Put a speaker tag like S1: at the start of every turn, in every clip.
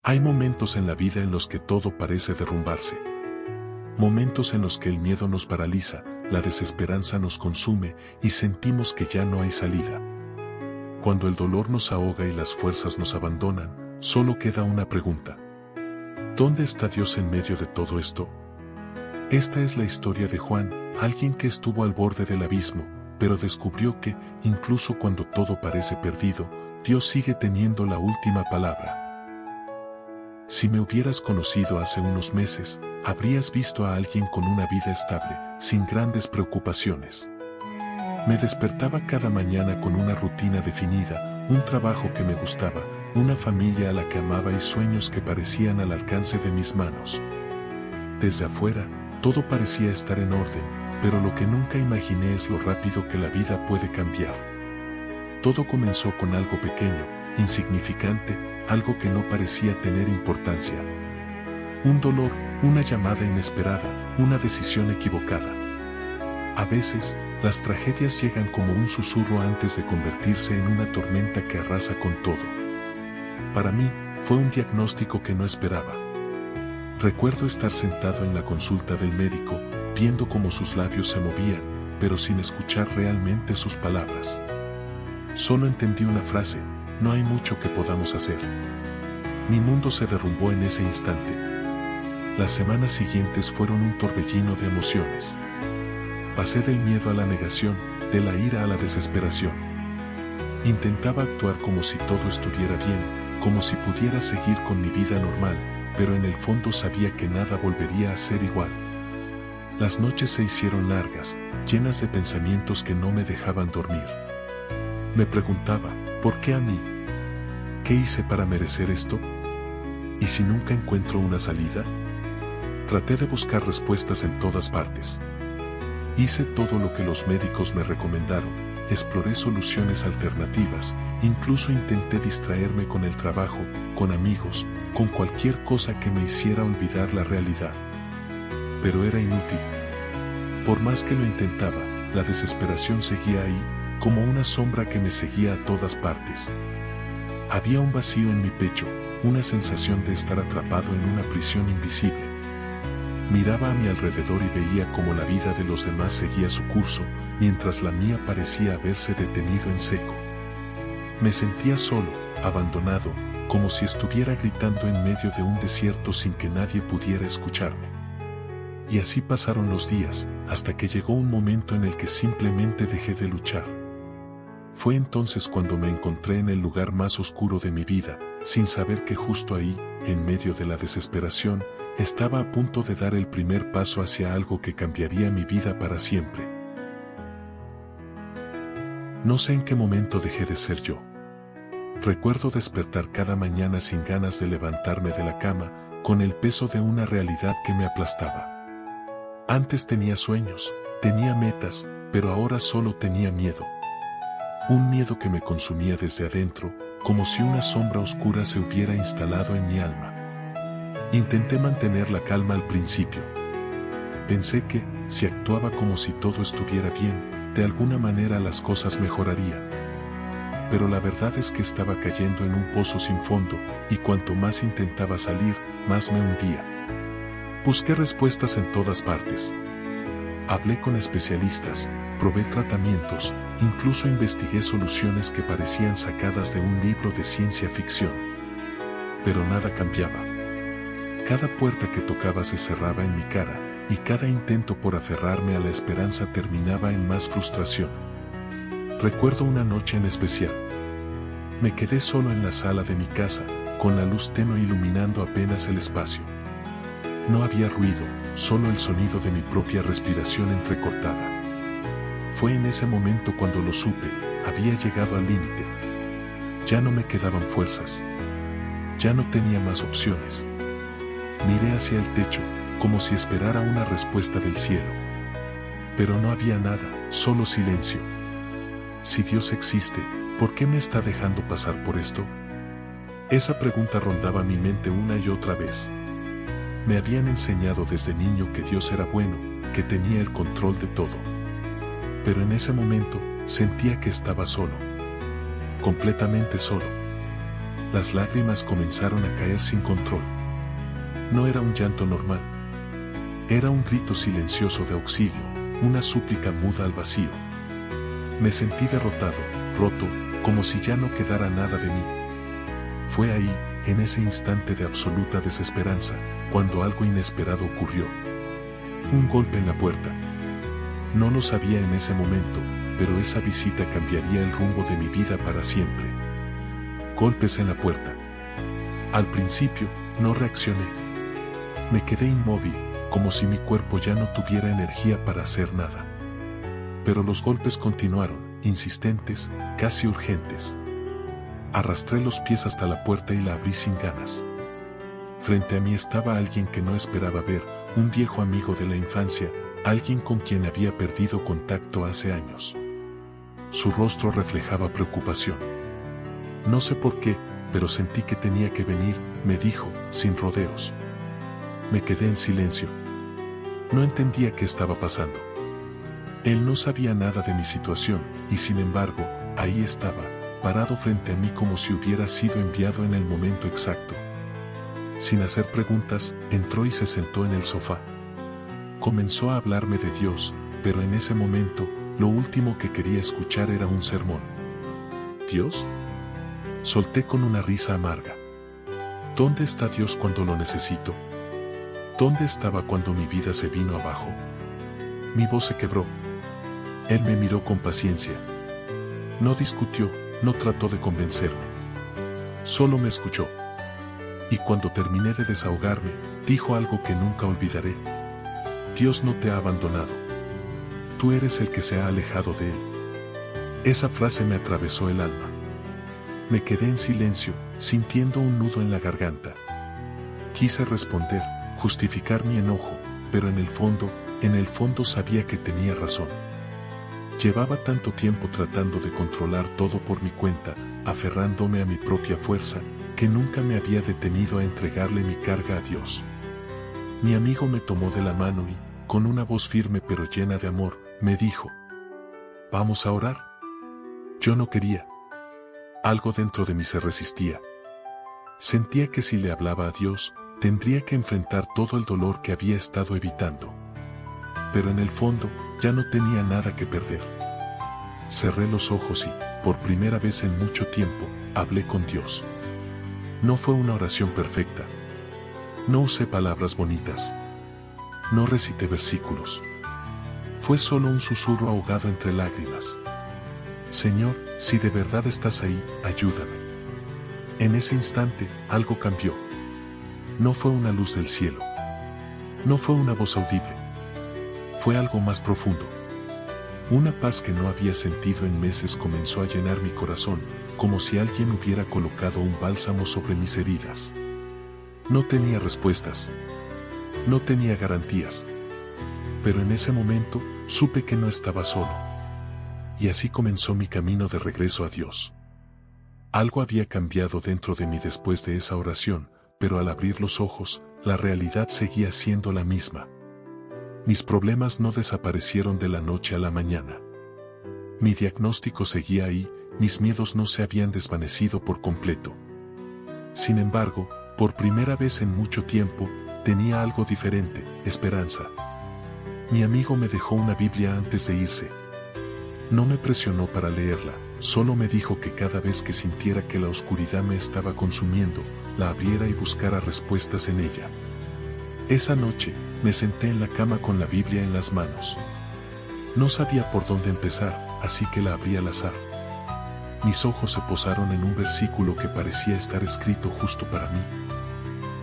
S1: Hay momentos en la vida en los que todo parece derrumbarse. Momentos en los que el miedo nos paraliza, la desesperanza nos consume y sentimos que ya no hay salida. Cuando el dolor nos ahoga y las fuerzas nos abandonan, solo queda una pregunta. ¿Dónde está Dios en medio de todo esto? Esta es la historia de Juan, alguien que estuvo al borde del abismo, pero descubrió que, incluso cuando todo parece perdido, Dios sigue teniendo la última palabra. Si me hubieras conocido hace unos meses, habrías visto a alguien con una vida estable, sin grandes preocupaciones. Me despertaba cada mañana con una rutina definida, un trabajo que me gustaba, una familia a la que amaba y sueños que parecían al alcance de mis manos. Desde afuera, todo parecía estar en orden, pero lo que nunca imaginé es lo rápido que la vida puede cambiar. Todo comenzó con algo pequeño, insignificante, algo que no parecía tener importancia. Un dolor, una llamada inesperada, una decisión equivocada. A veces, las tragedias llegan como un susurro antes de convertirse en una tormenta que arrasa con todo. Para mí, fue un diagnóstico que no esperaba. Recuerdo estar sentado en la consulta del médico, viendo cómo sus labios se movían, pero sin escuchar realmente sus palabras. Solo entendí una frase: no hay mucho que podamos hacer. Mi mundo se derrumbó en ese instante. Las semanas siguientes fueron un torbellino de emociones. Pasé del miedo a la negación, de la ira a la desesperación. Intentaba actuar como si todo estuviera bien, como si pudiera seguir con mi vida normal, pero en el fondo sabía que nada volvería a ser igual. Las noches se hicieron largas, llenas de pensamientos que no me dejaban dormir. Me preguntaba, ¿por qué a mí? ¿Qué hice para merecer esto? ¿Y si nunca encuentro una salida? Traté de buscar respuestas en todas partes. Hice todo lo que los médicos me recomendaron, exploré soluciones alternativas, incluso intenté distraerme con el trabajo, con amigos, con cualquier cosa que me hiciera olvidar la realidad. Pero era inútil. Por más que lo intentaba, la desesperación seguía ahí, como una sombra que me seguía a todas partes. Había un vacío en mi pecho, una sensación de estar atrapado en una prisión invisible. Miraba a mi alrededor y veía cómo la vida de los demás seguía su curso, mientras la mía parecía haberse detenido en seco. Me sentía solo, abandonado, como si estuviera gritando en medio de un desierto sin que nadie pudiera escucharme. Y así pasaron los días, hasta que llegó un momento en el que simplemente dejé de luchar. Fue entonces cuando me encontré en el lugar más oscuro de mi vida, sin saber que justo ahí, en medio de la desesperación, estaba a punto de dar el primer paso hacia algo que cambiaría mi vida para siempre. No sé en qué momento dejé de ser yo. Recuerdo despertar cada mañana sin ganas de levantarme de la cama, con el peso de una realidad que me aplastaba. Antes tenía sueños, tenía metas, pero ahora solo tenía miedo. Un miedo que me consumía desde adentro, como si una sombra oscura se hubiera instalado en mi alma. Intenté mantener la calma al principio. Pensé que, si actuaba como si todo estuviera bien, de alguna manera las cosas mejorarían. Pero la verdad es que estaba cayendo en un pozo sin fondo, y cuanto más intentaba salir, más me hundía. Busqué respuestas en todas partes. Hablé con especialistas, probé tratamientos, incluso investigué soluciones que parecían sacadas de un libro de ciencia ficción. Pero nada cambiaba. Cada puerta que tocaba se cerraba en mi cara, y cada intento por aferrarme a la esperanza terminaba en más frustración. Recuerdo una noche en especial. Me quedé solo en la sala de mi casa, con la luz tenue iluminando apenas el espacio. No había ruido, solo el sonido de mi propia respiración entrecortada. Fue en ese momento cuando lo supe, había llegado al límite. Ya no me quedaban fuerzas. Ya no tenía más opciones. Miré hacia el techo, como si esperara una respuesta del cielo. Pero no había nada, solo silencio. Si Dios existe, ¿por qué me está dejando pasar por esto? Esa pregunta rondaba mi mente una y otra vez. Me habían enseñado desde niño que Dios era bueno, que tenía el control de todo. Pero en ese momento, sentía que estaba solo. Completamente solo. las lágrimas comenzaron a caer sin control. No era un llanto normal. Era un grito silencioso de auxilio, una súplica muda al vacío. Me sentí derrotado, roto, como si ya no quedara nada de mí. Fue ahí, en ese instante de absoluta desesperanza, cuando algo inesperado ocurrió. Un golpe en la puerta. No lo sabía en ese momento, pero esa visita cambiaría el rumbo de mi vida para siempre. Golpes en la puerta. Al principio, no reaccioné. Me quedé inmóvil, como si mi cuerpo ya no tuviera energía para hacer nada. Pero los golpes continuaron, insistentes, casi urgentes. Arrastré los pies hasta la puerta y la abrí sin ganas. Frente a mí estaba alguien que no esperaba ver, un viejo amigo de la infancia, alguien con quien había perdido contacto hace años. Su rostro reflejaba preocupación. No sé por qué, pero sentí que tenía que venir, me dijo, sin rodeos. Me quedé en silencio. No entendía qué estaba pasando. Él no sabía nada de mi situación, y sin embargo, ahí estaba, parado frente a mí como si hubiera sido enviado en el momento exacto. Sin hacer preguntas, entró y se sentó en el sofá. Comenzó a hablarme de Dios, pero en ese momento, lo último que quería escuchar era un sermón. ¿Dios? Solté con una risa amarga. ¿Dónde está Dios cuando lo necesito? ¿Dónde estaba cuando mi vida se vino abajo? Mi voz se quebró. Él me miró con paciencia. No discutió, no trató de convencerme. Solo me escuchó. Y cuando terminé de desahogarme, dijo algo que nunca olvidaré. Dios no te ha abandonado. Tú eres el que se ha alejado de Él. Esa frase me atravesó el alma. Me quedé en silencio, sintiendo un nudo en la garganta. Quise responder, justificar mi enojo, pero en el fondo sabía que tenía razón. Llevaba tanto tiempo tratando de controlar todo por mi cuenta, aferrándome a mi propia fuerza, que nunca me había detenido a entregarle mi carga a Dios. Mi amigo me tomó de la mano y, con una voz firme pero llena de amor, me dijo: ¿Vamos a orar? Yo no quería. Algo dentro de mí se resistía. Sentía que si le hablaba a Dios, tendría que enfrentar todo el dolor que había estado evitando. Pero en el fondo, ya no tenía nada que perder. Cerré los ojos y, por primera vez en mucho tiempo, hablé con Dios. No fue una oración perfecta. No usé palabras bonitas. No recité versículos. Fue solo un susurro ahogado entre lágrimas. Señor, si de verdad estás ahí, ayúdame. En ese instante, algo cambió. No fue una luz del cielo. No fue una voz audible. Fue algo más profundo. Una paz que no había sentido en meses comenzó a llenar mi corazón, como si alguien hubiera colocado un bálsamo sobre mis heridas. No tenía respuestas. No tenía garantías. Pero en ese momento, supe que no estaba solo. Y así comenzó mi camino de regreso a Dios. Algo había cambiado dentro de mí después de esa oración, pero al abrir los ojos, la realidad seguía siendo la misma. Mis problemas no desaparecieron de la noche a la mañana. Mi diagnóstico seguía ahí, mis miedos no se habían desvanecido por completo. Sin embargo, por primera vez en mucho tiempo, tenía algo diferente, esperanza. Mi amigo me dejó una Biblia antes de irse. No me presionó para leerla, solo me dijo que cada vez que sintiera que la oscuridad me estaba consumiendo, la abriera y buscara respuestas en ella. Esa noche, me senté en la cama con la Biblia en las manos. No sabía por dónde empezar, así que la abrí al azar. Mis ojos se posaron en un versículo que parecía estar escrito justo para mí.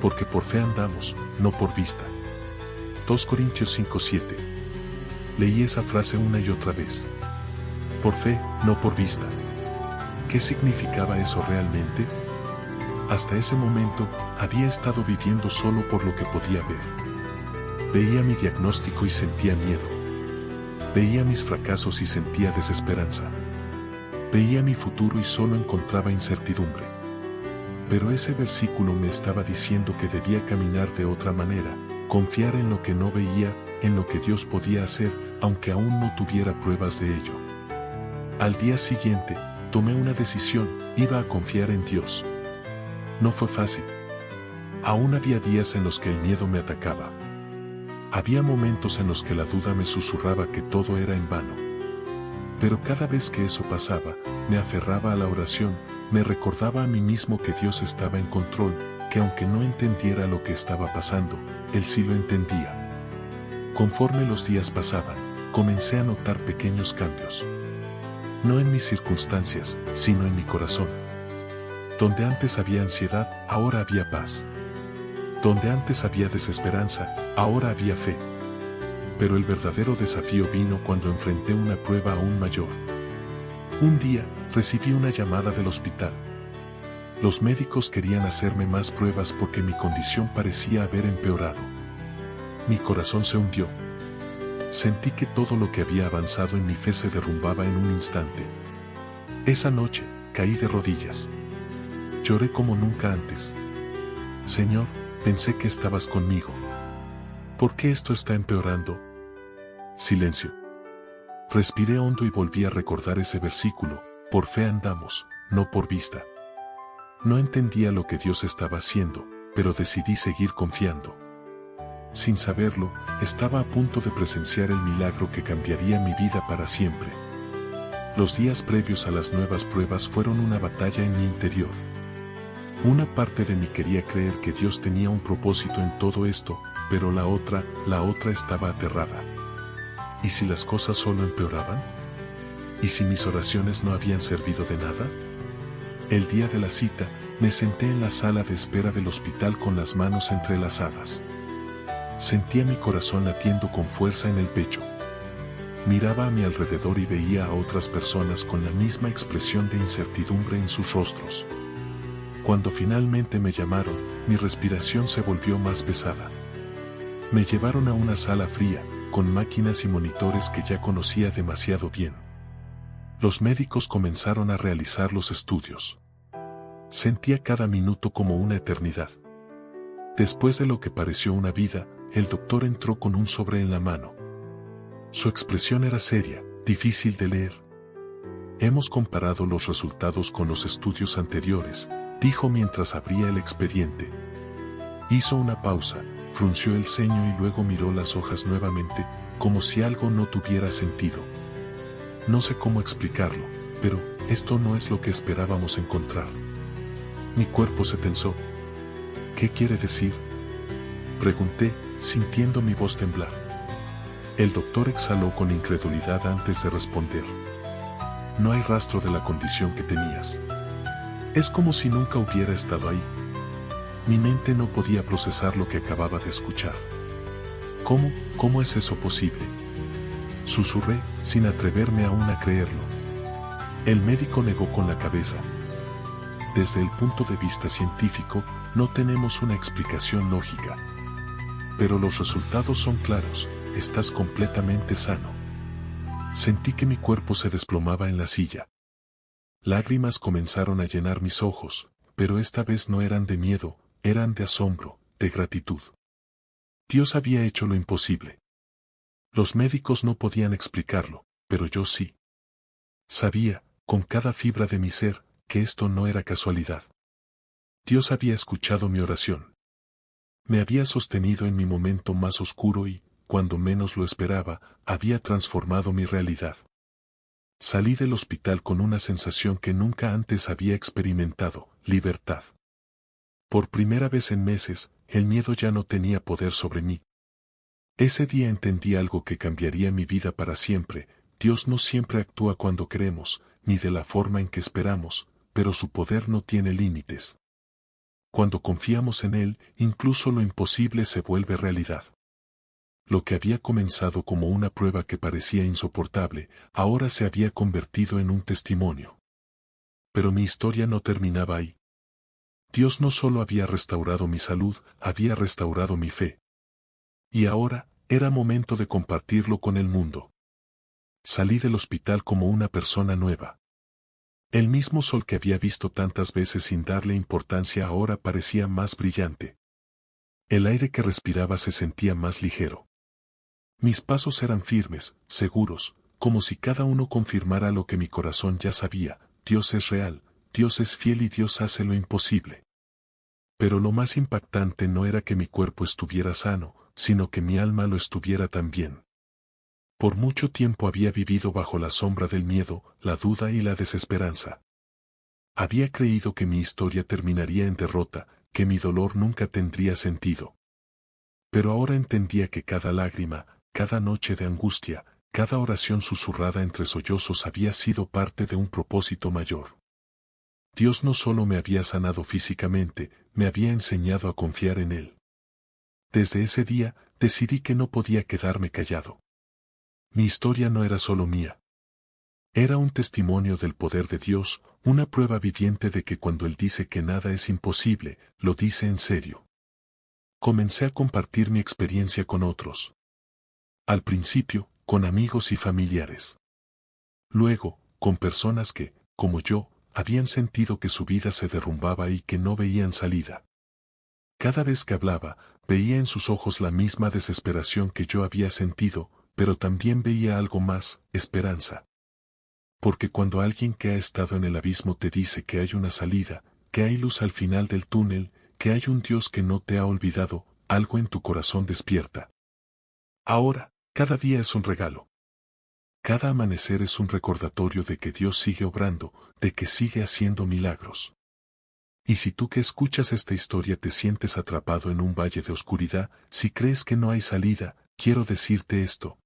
S1: Porque por fe andamos, no por vista. 2 Corintios 5:7. Leí esa frase una y otra vez. Por fe, no por vista. ¿Qué significaba eso realmente? Hasta ese momento, había estado viviendo solo por lo que podía ver. Veía mi diagnóstico y sentía miedo. Veía mis fracasos y sentía desesperanza. Veía mi futuro y solo encontraba incertidumbre. Pero ese versículo me estaba diciendo que debía caminar de otra manera, confiar en lo que no veía, en lo que Dios podía hacer, aunque aún no tuviera pruebas de ello. Al día siguiente, tomé una decisión, iba a confiar en Dios. No fue fácil. Aún había días en los que el miedo me atacaba. Había momentos en los que la duda me susurraba que todo era en vano. Pero cada vez que eso pasaba, me aferraba a la oración, me recordaba a mí mismo que Dios estaba en control, que aunque no entendiera lo que estaba pasando, Él sí lo entendía. Conforme los días pasaban, comencé a notar pequeños cambios. No en mis circunstancias, sino en mi corazón. Donde antes había ansiedad, ahora había paz. Donde antes había desesperanza, ahora había fe. Pero el verdadero desafío vino cuando enfrenté una prueba aún mayor. Un día, recibí una llamada del hospital. Los médicos querían hacerme más pruebas porque mi condición parecía haber empeorado. Mi corazón se hundió. Sentí que todo lo que había avanzado en mi fe se derrumbaba en un instante. Esa noche, caí de rodillas. Lloré como nunca antes. Señor, pensé que estabas conmigo. ¿Por qué esto está empeorando? Silencio. Respiré hondo y volví a recordar ese versículo: por fe andamos, no por vista. No entendía lo que Dios estaba haciendo, pero decidí seguir confiando. Sin saberlo, estaba a punto de presenciar el milagro que cambiaría mi vida para siempre. Los días previos a las nuevas pruebas fueron una batalla en mi interior. Una parte de mí quería creer que Dios tenía un propósito en todo esto, pero la otra estaba aterrada. ¿Y si las cosas solo empeoraban? ¿Y si mis oraciones no habían servido de nada? El día de la cita, me senté en la sala de espera del hospital con las manos entrelazadas. Sentía mi corazón latiendo con fuerza en el pecho. Miraba a mi alrededor y veía a otras personas con la misma expresión de incertidumbre en sus rostros. Cuando finalmente me llamaron, mi respiración se volvió más pesada. Me llevaron a una sala fría, con máquinas y monitores que ya conocía demasiado bien. Los médicos comenzaron a realizar los estudios. Sentía cada minuto como una eternidad. Después de lo que pareció una vida, el doctor entró con un sobre en la mano. Su expresión era seria, difícil de leer. Hemos comparado los resultados con los estudios anteriores, dijo mientras abría el expediente. Hizo una pausa, frunció el ceño y luego miró las hojas nuevamente, como si algo no tuviera sentido. No sé cómo explicarlo, pero esto no es lo que esperábamos encontrar. Mi cuerpo se tensó. ¿Qué quiere decir?, pregunté, sintiendo mi voz temblar. El doctor exhaló con incredulidad antes de responder. No hay rastro de la condición que tenías. Es como si nunca hubiera estado ahí. Mi mente no podía procesar lo que acababa de escuchar. ¿Cómo es eso posible?, susurré, sin atreverme aún a creerlo. El médico negó con la cabeza. Desde el punto de vista científico, no tenemos una explicación lógica. Pero los resultados son claros, estás completamente sano. Sentí que mi cuerpo se desplomaba en la silla. Lágrimas comenzaron a llenar mis ojos, pero esta vez no eran de miedo, eran de asombro, de gratitud. Dios había hecho lo imposible. Los médicos no podían explicarlo, pero yo sí. Sabía, con cada fibra de mi ser, que esto no era casualidad. Dios había escuchado mi oración. Me había sostenido en mi momento más oscuro y, cuando menos lo esperaba, había transformado mi realidad. Salí del hospital con una sensación que nunca antes había experimentado: libertad. Por primera vez en meses, el miedo ya no tenía poder sobre mí. Ese día entendí algo que cambiaría mi vida para siempre: Dios no siempre actúa cuando queremos, ni de la forma en que esperamos, pero su poder no tiene límites. Cuando confiamos en Él, incluso lo imposible se vuelve realidad. Lo que había comenzado como una prueba que parecía insoportable, ahora se había convertido en un testimonio. Pero mi historia no terminaba ahí. Dios no solo había restaurado mi salud, había restaurado mi fe. Y ahora, era momento de compartirlo con el mundo. Salí del hospital como una persona nueva. El mismo sol que había visto tantas veces sin darle importancia ahora parecía más brillante. El aire que respiraba se sentía más ligero. Mis pasos eran firmes, seguros, como si cada uno confirmara lo que mi corazón ya sabía: Dios es real, Dios es fiel y Dios hace lo imposible. Pero lo más impactante no era que mi cuerpo estuviera sano, sino que mi alma lo estuviera también. Por mucho tiempo había vivido bajo la sombra del miedo, la duda y la desesperanza. Había creído que mi historia terminaría en derrota, que mi dolor nunca tendría sentido. Pero ahora entendía que cada lágrima, cada noche de angustia, cada oración susurrada entre sollozos había sido parte de un propósito mayor. Dios no solo me había sanado físicamente, me había enseñado a confiar en Él. Desde ese día, decidí que no podía quedarme callado. Mi historia no era solo mía. Era un testimonio del poder de Dios, una prueba viviente de que cuando Él dice que nada es imposible, lo dice en serio. Comencé a compartir mi experiencia con otros. Al principio, con amigos y familiares. Luego, con personas que, como yo, habían sentido que su vida se derrumbaba y que no veían salida. Cada vez que hablaba, veía en sus ojos la misma desesperación que yo había sentido, pero también veía algo más, esperanza. Porque cuando alguien que ha estado en el abismo te dice que hay una salida, que hay luz al final del túnel, que hay un Dios que no te ha olvidado, algo en tu corazón despierta. Ahora, cada día es un regalo. Cada amanecer es un recordatorio de que Dios sigue obrando, de que sigue haciendo milagros. Y si tú que escuchas esta historia te sientes atrapado en un valle de oscuridad, si crees que no hay salida, quiero decirte esto.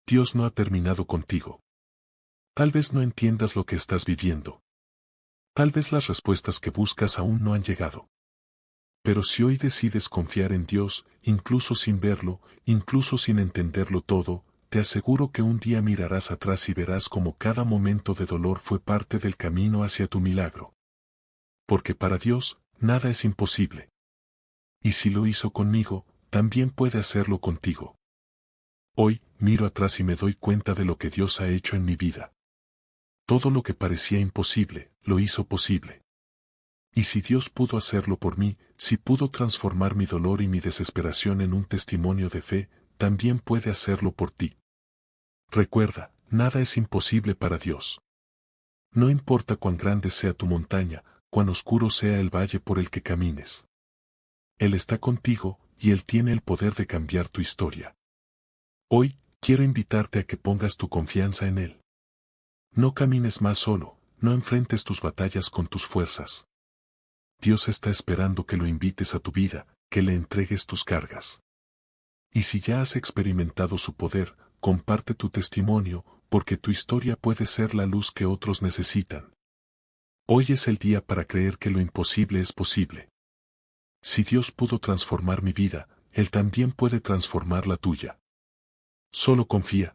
S1: Dios no ha terminado contigo. Tal vez no entiendas lo que estás viviendo. Tal vez las respuestas que buscas aún no han llegado. Pero si hoy decides confiar en Dios, incluso sin verlo, incluso sin entenderlo todo, te aseguro que un día mirarás atrás y verás como cada momento de dolor fue parte del camino hacia tu milagro. Porque para Dios, nada es imposible. Y si lo hizo conmigo, también puede hacerlo contigo. Hoy, miro atrás y me doy cuenta de lo que Dios ha hecho en mi vida. Todo lo que parecía imposible, lo hizo posible. Y si Dios pudo hacerlo por mí, si pudo transformar mi dolor y mi desesperación en un testimonio de fe, también puede hacerlo por ti. Recuerda, nada es imposible para Dios. No importa cuán grande sea tu montaña, cuán oscuro sea el valle por el que camines. Él está contigo, y Él tiene el poder de cambiar tu historia. Hoy, quiero invitarte a que pongas tu confianza en Él. No camines más solo, no enfrentes tus batallas con tus fuerzas. Dios está esperando que lo invites a tu vida, que le entregues tus cargas. Y si ya has experimentado su poder, comparte tu testimonio, porque tu historia puede ser la luz que otros necesitan. Hoy es el día para creer que lo imposible es posible. Si Dios pudo transformar mi vida, Él también puede transformar la tuya. Solo confía.